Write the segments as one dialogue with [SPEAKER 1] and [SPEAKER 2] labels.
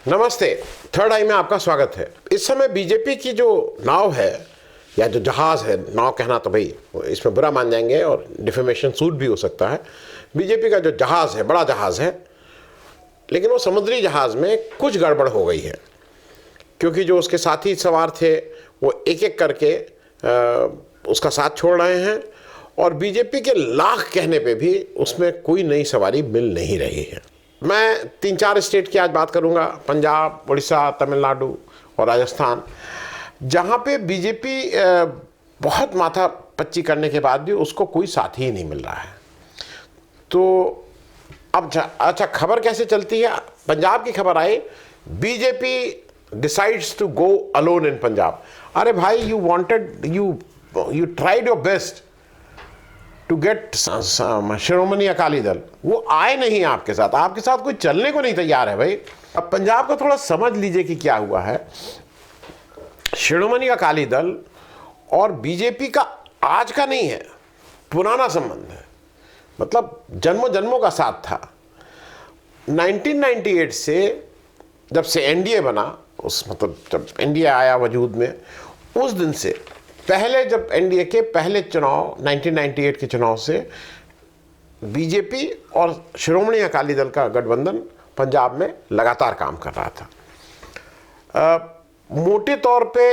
[SPEAKER 1] नमस्ते। थर्ड आई में आपका स्वागत है। इस समय बीजेपी की जो नाव है या जो जहाज है, नाव कहना तो भाई इसमें बुरा मान जाएंगे और डिफेमेशन सूट भी हो सकता है। बीजेपी का जो जहाज है, बड़ा जहाज है, लेकिन वो समुद्री जहाज में कुछ गड़बड़ हो गई है, क्योंकि जो उसके साथी सवार थे वो एक एक करके उसका साथ छोड़ रहे हैं और बीजेपी के लाख कहने पे भी उसमें कोई नई सवारी मिल नहीं रही है। मैं 3-4 स्टेट की आज बात करूंगा, पंजाब, उड़ीसा, तमिलनाडु और राजस्थान, जहां पे बीजेपी बहुत माथा पच्ची करने के बाद भी उसको कोई साथी ही नहीं मिल रहा है। तो अब अच्छा, खबर कैसे चलती है? पंजाब की खबर आई, BJP decides to go alone in Punjab. अरे भाई, you tried your best to get Shiromani Akali Dal, वो आए नहीं आपके साथ कोई चलने को नहीं तैयार है भाई। अब पंजाब का थोड़ा समझ लीजिए कि क्या हुआ है। शिरोमणि अकाली दल और बीजेपी का आज का नहीं है, पुराना संबंध है, मतलब जन्मों जन्मों का साथ था। 1998 से जब से एनडीए बना, जब एनडीए आया वजूद में, उस दिन से पहले, जब एनडीए के पहले चुनाव 1998 के चुनाव से बीजेपी और शिरोमणि अकाली दल का गठबंधन पंजाब में लगातार काम कर रहा था। मोटे तौर पे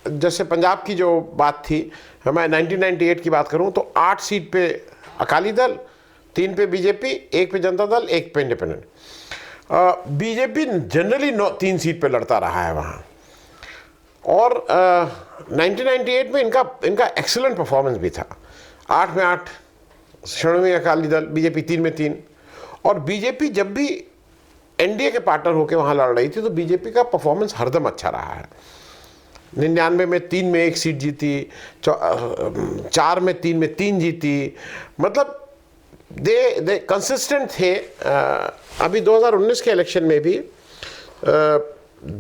[SPEAKER 1] जैसे पंजाब की जो बात थी, मैं 1998 की बात करूं तो 8 सीट पे अकाली दल, 3 पे बीजेपी, 1 पे जनता दल, 1 पे इंडिपेंडेंट। बीजेपी जनरली 3 सीट पे लड़ता रहा है वहाँ, और 1998 में इनका एक्सीलेंट परफॉर्मेंस भी था। 8 में 8 शिरोमणि अकाली दल, बीजेपी 3 में 3। और बीजेपी जब भी एनडीए के पार्टनर होकर वहाँ लड़ रही थी तो बीजेपी का परफॉर्मेंस हरदम अच्छा रहा है। 99 में 3 में 1 सीट जीती, 4 में 3 में 3 जीती, मतलब दे कंसिस्टेंट थे। अभी 2019 के इलेक्शन में भी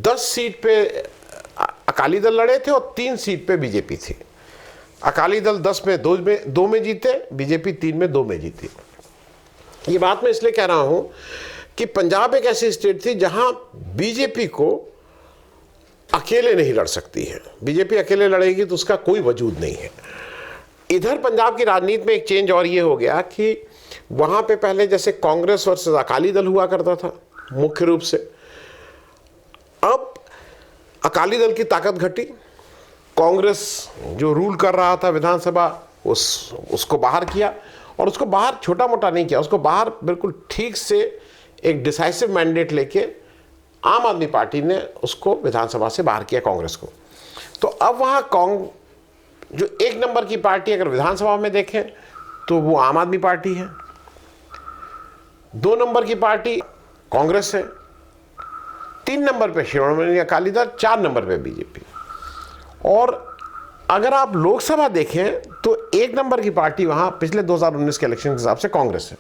[SPEAKER 1] 10 सीट पे अकाली दल लड़े थे और 3 सीट पे बीजेपी थी। अकाली दल 10 में 2 में जीते, बीजेपी 3 में 2 में जीती। ये बात मैं इसलिए कह रहा हूं कि पंजाब एक ऐसी स्टेट थी जहां बीजेपी को अकेले नहीं लड़ सकती है। बीजेपी अकेले लड़ेगी तो उसका कोई वजूद नहीं है। इधर पंजाब की राजनीति में एक चेंज और ये हो गया कि वहां पे पहले जैसे कांग्रेस वर्सेस अकाली दल हुआ करता था मुख्य रूप से, अब अकाली दल की ताकत घटी। कांग्रेस जो रूल कर रहा था विधानसभा, उसको बाहर किया, और उसको बाहर छोटा मोटा नहीं किया, उसको बाहर बिल्कुल ठीक से एक डिसाइसिव मैंडेट लेके आम आदमी पार्टी ने उसको विधानसभा से बाहर किया, कांग्रेस को। तो अब वहाँ जो 1 नंबर की पार्टी अगर विधानसभा में देखें तो वो आम आदमी पार्टी है, 2 नंबर की पार्टी कांग्रेस है, 3 नंबर पे शिरोमणि अकाली दल, 4 नंबर पे बीजेपी। और अगर आप लोकसभा देखें तो 1 नंबर की पार्टी वहां पिछले 2019 के इलेक्शन के हिसाब से कांग्रेस है।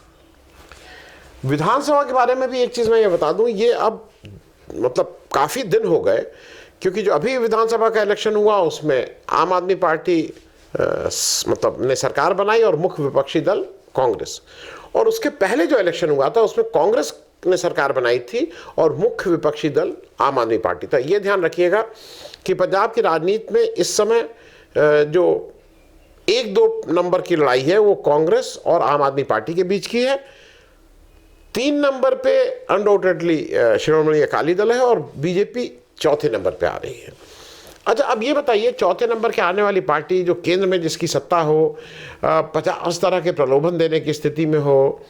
[SPEAKER 1] विधानसभा के बारे में भी एक चीज मैं ये बता दूं, ये अब मतलब काफी दिन हो गए, क्योंकि जो अभी विधानसभा का इलेक्शन हुआ उसमें आम आदमी पार्टी मतलब ने सरकार बनाई और मुख्य विपक्षी दल कांग्रेस, और उसके पहले जो इलेक्शन हुआ था उसमें कांग्रेस ने सरकार बनाई थी और मुख्य विपक्षी दल आम आदमी पार्टी था। यह ध्यान रखिएगा कि पंजाब की राजनीति में इस समय जो 1-2 नंबर की लड़ाई है वो कांग्रेस और आम आदमी पार्टी के बीच की है। 3 नंबर पे अनडाउटेडली शिरोमणि अकाली दल है और बीजेपी 4थे नंबर पे आ रही है। अच्छा, अब ये बताइए, 4थे नंबर के आने वाली पार्टी जो केंद्र में जिसकी सत्ता हो, 50 तरह के प्रलोभन देने की स्थिति में हो,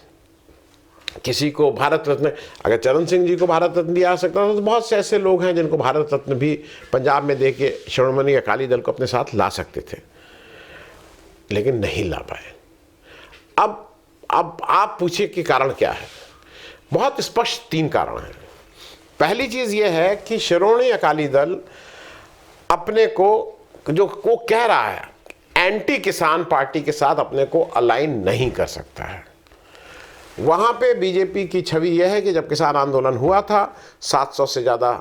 [SPEAKER 1] किसी को भारत रत्न, अगर चरण सिंह जी को भारत रत्न दिया सकता था तो बहुत से ऐसे लोग हैं जिनको भारत रत्न भी पंजाब में दे के शिरोमणि अकाली दल को अपने साथ ला सकते थे, लेकिन नहीं ला पाए। अब आप पूछिए कि कारण क्या है? बहुत स्पष्ट 3 कारण हैं। पहली चीज यह है कि शिरोमणि अकाली दल अपने को कह रहा है एंटी किसान पार्टी के साथ अपने को अलाइन नहीं कर सकता है। वहाँ पे बीजेपी की छवि यह है कि जब किसान आंदोलन हुआ था, 700 से ज़्यादा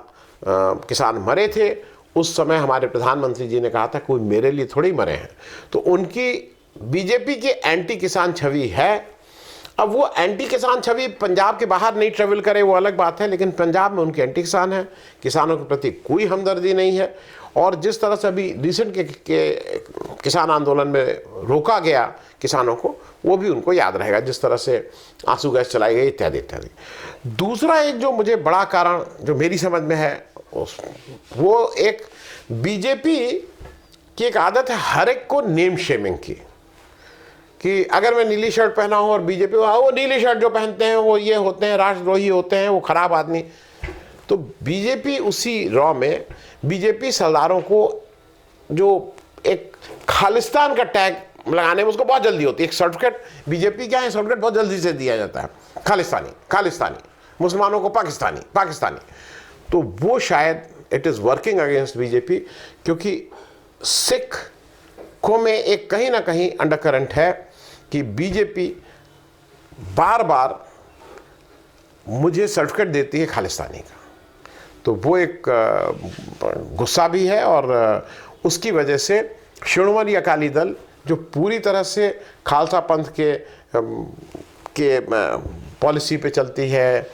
[SPEAKER 1] किसान मरे थे, उस समय हमारे प्रधानमंत्री जी ने कहा था कोई मेरे लिए थोड़ी मरे हैं। तो उनकी बीजेपी की एंटी किसान छवि है। अब वो एंटी किसान छवि पंजाब के बाहर नहीं ट्रेवल करे वो अलग बात है, लेकिन पंजाब में उनके एंटी किसान हैं, किसानों के प्रति कोई हमदर्दी नहीं है। और जिस तरह से अभी रिसेंट के किसान आंदोलन में रोका गया किसानों को, वो भी उनको याद रहेगा, जिस तरह से आंसू गैस चलाई गई इत्यादि इत्यादि। दूसरा एक जो मुझे बड़ा कारण जो मेरी समझ में है, वो एक बीजेपी की एक आदत है हर एक को नेम शेमिंग की, कि अगर मैं नीली शर्ट पहना हूं और बीजेपी वो नीली शर्ट जो पहनते हैं वो ये होते हैं, राष्ट्रद्रोही होते हैं, वो खराब आदमी। तो बीजेपी उसी रॉ में बीजेपी सरदारों को जो एक खालिस्तान का टैग लगाने में उसको बहुत जल्दी होती है। एक सर्टिफिकेट बीजेपी क्या है, सर्टिफिकेट बहुत जल्दी से दिया जाता है, खालिस्तानी खालिस्तानी, मुसलमानों को पाकिस्तानी पाकिस्तानी। तो वो शायद it is working against BJP, क्योंकि सिखों में एक कहीं ना कहीं अंडरकरंट है कि बीजेपी बार बार मुझे सर्टिफिकेट देती है खालिस्तानी का। तो वो एक गुस्सा भी है, और उसकी वजह से शिरोमणि अकाली दल जो पूरी तरह से खालसा पंथ के पॉलिसी पे चलती है,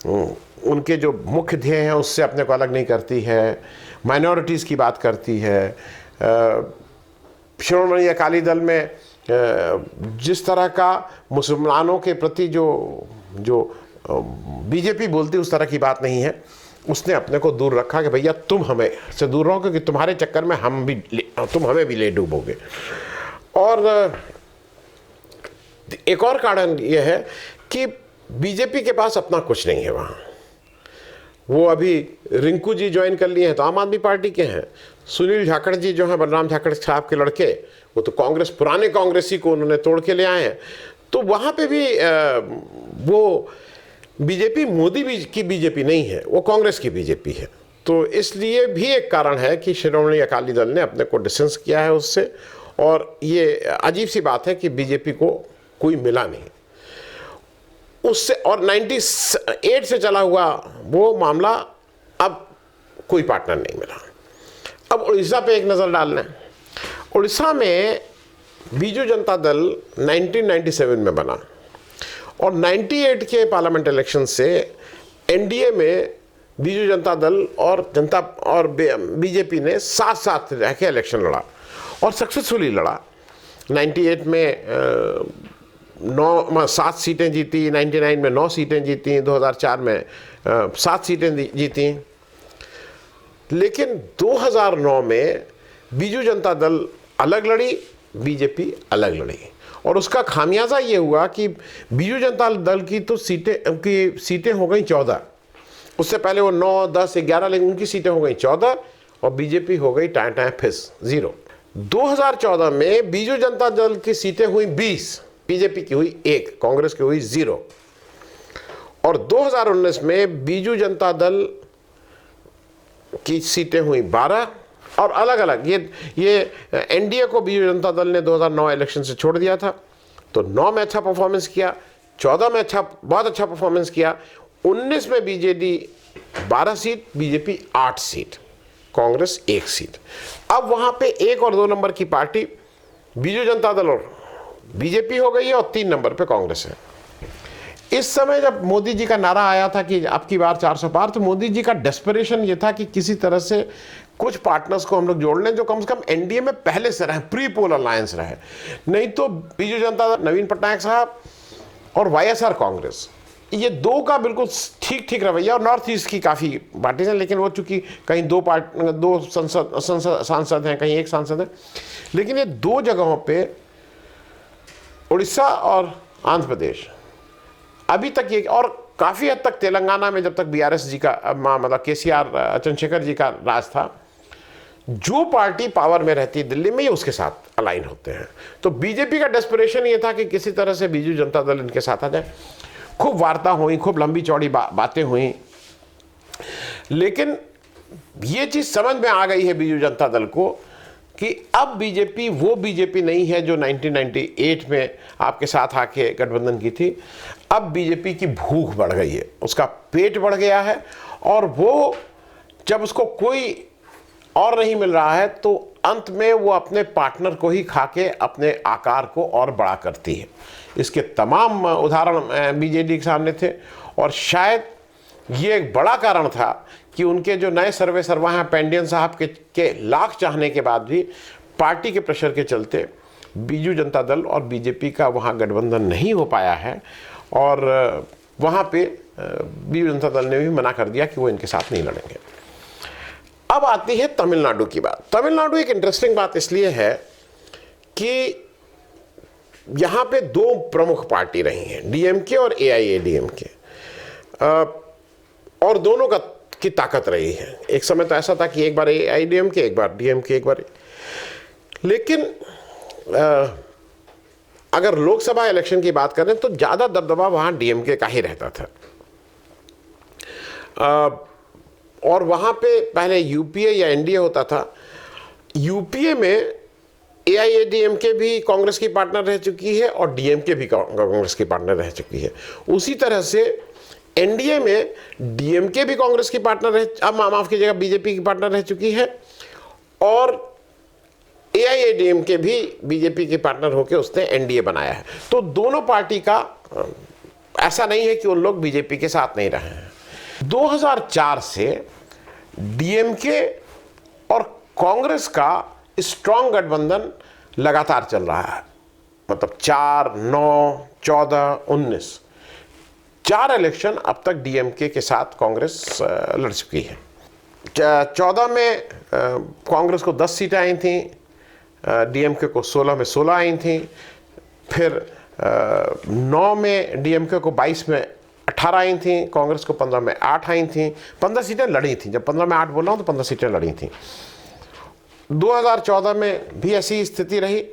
[SPEAKER 1] उनके जो मुख्य ध्येय हैं उससे अपने को अलग नहीं करती है, माइनॉरिटीज़ की बात करती है। शिरोमणि अकाली दल में जिस तरह का मुसलमानों के प्रति जो बीजेपी बोलती उस तरह की बात नहीं है। उसने अपने को दूर रखा कि भैया तुम हमें से दूर रहो, क्योंकि तुम्हारे चक्कर में तुम हमें भी ले डूबोगे। और एक और कारण यह है कि बीजेपी के पास अपना कुछ नहीं है वहाँ। वो अभी रिंकू जी ज्वाइन कर लिए हैं तो आम आदमी पार्टी के हैं, सुनील जाखड़ जी जो हैं बलराम जाखड़ साहब के लड़के, वो तो कांग्रेस, पुराने कांग्रेसी को उन्होंने तोड़ के ले आए हैं। तो वहाँ पे भी वो बीजेपी मोदी की बीजेपी नहीं है, वो कांग्रेस की बीजेपी है। तो इसलिए भी एक कारण है कि शिरोमणि अकाली दल ने अपने को डिस्टेंस किया है उससे। और ये अजीब सी बात है कि बीजेपी को कोई मिला नहीं उससे, और 98 से चला हुआ वो मामला, अब कोई पार्टनर नहीं मिला। अब उड़ीसा पे एक नज़र डाल लें। उड़ीसा में बीजू जनता दल 1997 में बना, और 98 के पार्लियामेंट इलेक्शन से एनडीए में बीजू जनता दल और बीजेपी ने साथ साथ रह के इलेक्शन लड़ा और सक्सेसफुली लड़ा। 98 में 7 सीटें जीती, 99 में 9 सीटें जीती, 2004 में 7 सीटें जीती। लेकिन 2009 में बीजू जनता दल अलग लड़ी, बीजेपी अलग लड़ी, और उसका खामियाजा ये हुआ कि बीजू जनता दल की तो सीटें हो गई 14। उससे पहले वो 9, 10, 11, लेकिन उनकी सीटें हो गई 14 और बीजेपी हो गई टाएं फिस 0। 2014 में बीजू जनता दल की सीटें हुई 20, बीजेपी की हुई 1, कांग्रेस की हुई 0। और 2019 में बीजू जनता दल की सीटें हुई 12, और अलग अलग ये एनडीए को बीजू जनता दल ने 2009 इलेक्शन से छोड़ दिया था। तो 9 में अच्छा परफॉर्मेंस किया, 14 में बहुत अच्छा परफॉर्मेंस किया, 19 में BJD 12 seat, BJP 8 seat, Congress 1 seat. अब वहाँ पे 1 और 2 नंबर की पार्टी बीजू जनता दल और बीजेपी हो गई है, और 3 नंबर पे कांग्रेस है। इस समय जब मोदी जी का नारा आया था कि अब की बार 400 पार, तो मोदी जी का डेस्परेशन ये था कि किसी तरह से कुछ पार्टनर्स को हम लोग जोड़ लें जो कम से कम एनडीए में पहले से रहे, प्री पोल अलायंस रहे। नहीं तो बीजू जनता दल, नवीन पटनायक साहब और वाईएसआर कांग्रेस, ये 2 का बिल्कुल ठीक रवैया। और नॉर्थ ईस्ट की काफ़ी पार्टीज हैं, लेकिन वो चूंकि कहीं 2 सांसद हैं, कहीं 1 सांसद है, लेकिन ये 2 जगहों पे उड़ीसा और आंध्र प्रदेश अभी तक ये, और काफ़ी हद तक तेलंगाना में जब तक बीआरएस जी का मतलब केसीआर चंद्रशेखर जी का राज था, जो पार्टी पावर में रहती है दिल्ली में, ये उसके साथ अलाइन होते हैं। तो बीजेपी का डेस्परेशन ये था कि किसी तरह से बीजू जनता दल इनके साथ आ जाए। खूब वार्ता हुई, खूब लंबी चौड़ी बातें हुई, लेकिन ये चीज़ समझ में आ गई है बीजू जनता दल को कि अब बीजेपी वो बीजेपी नहीं है जो 1998 में आपके साथ आके गठबंधन की थी। अब बीजेपी की भूख बढ़ गई है, उसका पेट बढ़ गया है, और वो जब उसको कोई और नहीं मिल रहा है तो अंत में वो अपने पार्टनर को ही खा के अपने आकार को और बड़ा करती है। इसके तमाम उदाहरण बीजेडी के सामने थे और शायद ये एक बड़ा कारण था कि उनके जो नए सर्वा हैं पेंडियन साहब के लाख चाहने के बाद भी पार्टी के प्रेशर के चलते बीजू जनता दल और बीजेपी का वहाँ गठबंधन नहीं हो पाया है और वहाँ पे बीजू जनता दल ने भी मना कर दिया कि वो इनके साथ नहीं लड़ेंगे। अब आती है तमिलनाडु की बात। तमिलनाडु एक इंटरेस्टिंग बात इसलिए है कि यहाँ पे दो प्रमुख पार्टी रही हैं, डीएमके और एआईएडीएमके, और दोनों की ताकत रही है। एक समय तो ऐसा था कि एक बार एआईएडीएमके, एक बार डीएमके, एक बार, लेकिन अगर लोकसभा इलेक्शन की बात करें तो ज़्यादा दबदबा वहाँ डीएमके का ही रहता था। और वहाँ पे पहले यूपीए या एनडीए होता था। यूपीए में एआईएडीएमके भी कांग्रेस की पार्टनर रह चुकी है और डीएमके भी कांग्रेस की पार्टनर रह चुकी है। उसी तरह से एनडीए में डीएमके भी कांग्रेस की पार्टनर रह, माफ कीजिएगा, बीजेपी की पार्टनर रह चुकी है और एआईएडीएमके भी बीजेपी के पार्टनर होकर उसने एनडीए बनाया है। तो दोनों पार्टी का ऐसा नहीं है कि उन लोग बीजेपी के साथ नहीं रहे हैं। 2004 से डीएमके और कांग्रेस का स्ट्रांग गठबंधन लगातार चल रहा है, मतलब 4, 9, 14, 19 4 इलेक्शन अब तक डीएमके के साथ कांग्रेस लड़ चुकी है। 14 में कांग्रेस को 10 सीटें आई थी, डीएमके को 16 में 16 आई थी, फिर 9 में डीएमके को 22 में 18 आई थी, कांग्रेस को 15 में 8 आई थी। 15 सीटें लड़ी थी। जब 15 में 8 बोल रहा हूँ तो 15 सीटें लड़ी थी। 2014 में भी ऐसी स्थिति रही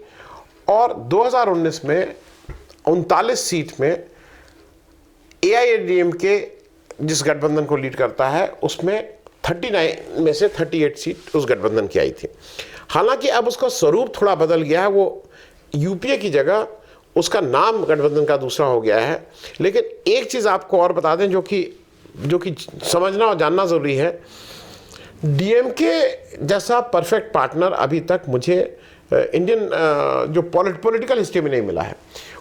[SPEAKER 1] और 2019 में 39 सीट में एआईएडीएमके जिस गठबंधन को लीड करता है उसमें 39 में से 38 सीट उस गठबंधन की आई थी। हालांकि अब उसका स्वरूप थोड़ा बदल गया है, वो यूपीए की जगह उसका नाम गठबंधन का दूसरा हो गया है। लेकिन एक चीज़ आपको और बता दें जो कि समझना और जानना ज़रूरी है, डीएमके जैसा परफेक्ट पार्टनर अभी तक मुझे इंडियन जो पॉलिटिकल हिस्ट्री में नहीं मिला है।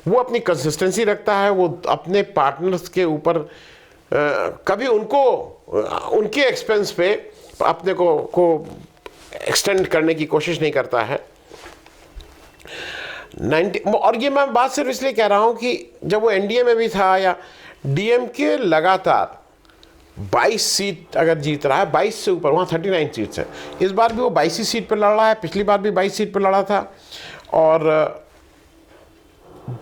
[SPEAKER 1] वो अपनी कंसिस्टेंसी रखता है, वो अपने पार्टनर्स के ऊपर कभी उनके एक्सपेंस पे अपने को एक्सटेंड करने की कोशिश नहीं करता है। और ये मैं बात सिर्फ इसलिए कह रहा हूँ कि जब वो एनडीए में भी था या डीएमके लगातार 22 सीट अगर जीत रहा है, 22 से ऊपर, वहाँ 39 सीट्स हैं। इस बार भी वो 22 सीट पर लड़ रहा है, पिछली बार भी 22 सीट पर लड़ा था और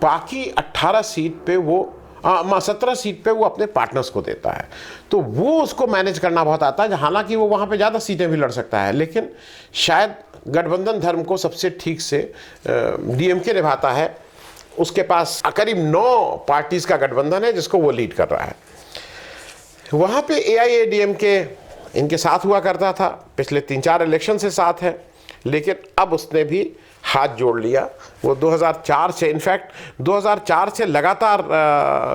[SPEAKER 1] बाकी 18 सीट पे वो 17 सीट पे वो अपने पार्टनर्स को देता है। तो वो उसको मैनेज करना बहुत आता है। हालांकि वो वहाँ पे ज़्यादा सीटें भी लड़ सकता है, लेकिन शायद गठबंधन धर्म को सबसे ठीक से डीएमके निभाता है। उसके पास करीब 9 पार्टीज का गठबंधन है जिसको वो लीड कर रहा है। वहाँ पे एआईएडीएमके इनके साथ हुआ करता था, पिछले 3-4 इलेक्शन से साथ है, लेकिन अब उसने भी हाथ जोड़ लिया। वो 2004 से, इनफैक्ट 2004 से लगातार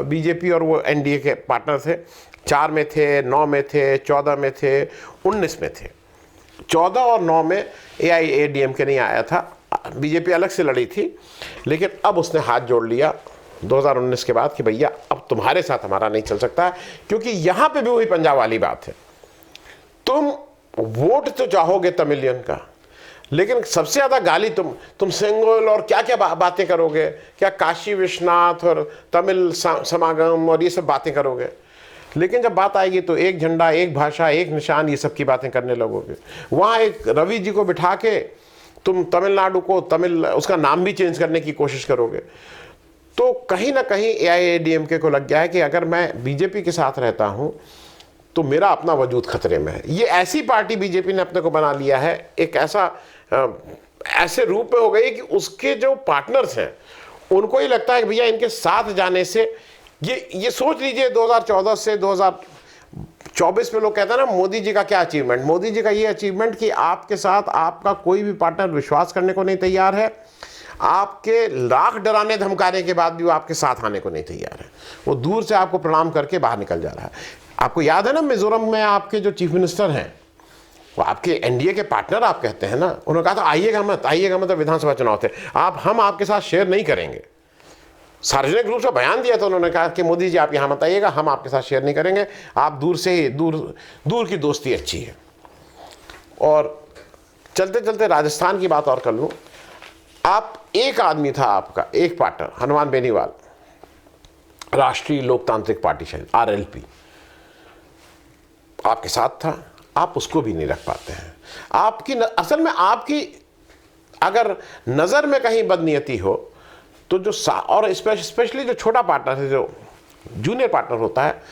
[SPEAKER 1] बीजेपी और वो एनडीए के पार्टनर थे। 4 में थे, 9 में थे, 14 में थे, 19 में थे। 14 और 9 में एआईएडीएमके नहीं आया था, बीजेपी अलग से लड़ी थी, लेकिन अब उसने हाथ जोड़ लिया 2019 के बाद कि भैया अब तुम्हारे साथ हमारा नहीं चल सकता है। क्योंकि यहाँ पे भी वही पंजाब वाली बात है, तुम वोट तो चाहोगे तमिलियन का, लेकिन सबसे ज़्यादा गाली तुम सिंगल और क्या क्या बातें करोगे, क्या काशी विश्वनाथ और तमिल समागम और ये सब बातें करोगे। लेकिन जब बात आएगी तो एक झंडा, एक भाषा, एक निशान, ये सब की बातें करने लगोगे। वहाँ एक रवि जी को बिठा के तुम तमिलनाडु को उसका नाम भी चेंज करने की कोशिश करोगे। तो कहीं ना कहीं एआईएडीएमके को लग गया है कि अगर मैं बीजेपी के साथ रहता हूँ तो मेरा अपना वजूद खतरे में है। ये ऐसी पार्टी बीजेपी ने अपने को बना लिया है, एक ऐसे रूप में हो गई कि उसके जो पार्टनर्स हैं उनको ही लगता है कि भैया इनके साथ जाने से ये सोच लीजिए 2014 से 2024 में लोग कहते हैं ना मोदी जी का क्या अचीवमेंट। मोदी जी का ये अचीवमेंट कि आपके साथ आपका कोई भी पार्टनर विश्वास करने को नहीं तैयार है, आपके लाख डराने धमकाने के बाद भी वो आपके साथ आने को नहीं तैयार है, वो दूर से आपको प्रणाम करके बाहर निकल जा रहा है। आपको याद है ना मिजोरम में आपके जो चीफ मिनिस्टर हैं वो आपके एनडीए के पार्टनर आप कहते हैं ना, उन्होंने कहा था आइएगा मत विधानसभा चुनाव थे, हम आपके साथ शेयर नहीं करेंगे। सार्वजनिक रूप से बयान दिया था उन्होंने, कहा कि मोदी जी आप यहाँ मत आइएगा, हम आपके साथ शेयर नहीं करेंगे, आप दूर से ही दूर की दोस्ती अच्छी है। और चलते चलते राजस्थान की बात और कर लूँ, आप एक आदमी था आपका एक पार्टनर, हनुमान बेनीवाल, राष्ट्रीय लोकतांत्रिक पार्टी शायद RLP आपके साथ था, आप उसको भी नहीं रख पाते हैं। आपकी असल में आपकी अगर नज़र में कहीं बदनीयती हो तो जो और स्पेशली जो छोटा पार्टनर है, जो जूनियर पार्टनर होता है,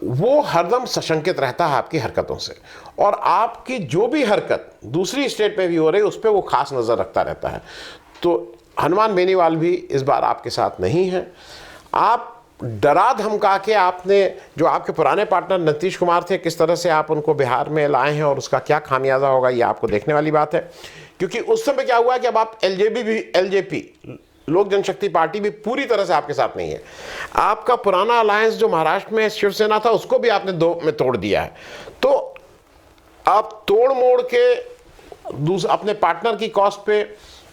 [SPEAKER 1] वो हरदम सशंकित रहता है आपकी हरकतों से, और आपकी जो भी हरकत दूसरी स्टेट में भी हो रही है उस पर वो खास नज़र रखता रहता है। तो हनुमान बेनीवाल भी इस बार आपके साथ नहीं है। आप डरा धमका के आपने जो आपके पुराने पार्टनर नीतीश कुमार थे, किस तरह से आप उनको बिहार में लाए हैं और उसका क्या खामियाजा होगा ये आपको देखने वाली बात है। क्योंकि उस समय क्या हुआ कि अब आप LJP लोक जनशक्ति पार्टी भी पूरी तरह से आपके साथ नहीं है। आपका पुराना अलायंस जो महाराष्ट्र में शिवसेना था उसको भी आपने 2 में तोड़ दिया है। तो आप तोड़ मोड़ के अपने पार्टनर की कॉस्ट पे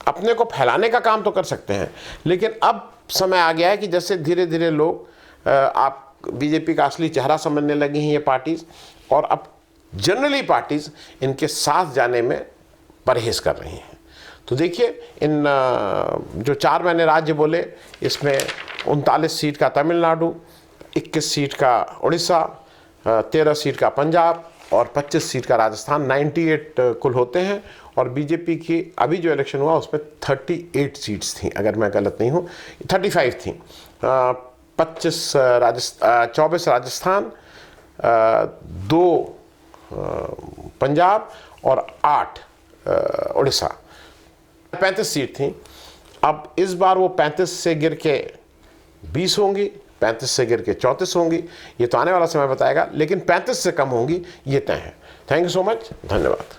[SPEAKER 1] अपने को फैलाने का काम तो कर सकते हैं, लेकिन अब समय आ गया है कि जैसे धीरे धीरे लोग आप बीजेपी का असली चेहरा समझने लगी हैं ये पार्टीज, और अब जनरली पार्टीज इनके साथ जाने में परहेज कर रही हैं। तो देखिए, इन जो 4 मैंने राज्य बोले, इसमें 39 सीट का तमिलनाडु, 21 सीट का उड़ीसा, 13 सीट का पंजाब और 25 सीट का राजस्थान, 98 कुल होते हैं। और बीजेपी की अभी जो इलेक्शन हुआ उसमें 38 सीट्स थी, अगर मैं गलत नहीं हूँ, 35 थी। 24 राजस्थान, 2 पंजाब और 8 उड़ीसा, 35 सीट थी। अब इस बार वो 35 से गिर के 20 होंगी, 35 से गिर के 34 होंगी, ये तो आने वाला समय बताएगा, लेकिन 35 से कम होंगी ये तय है। थैंक यू सो मच, धन्यवाद।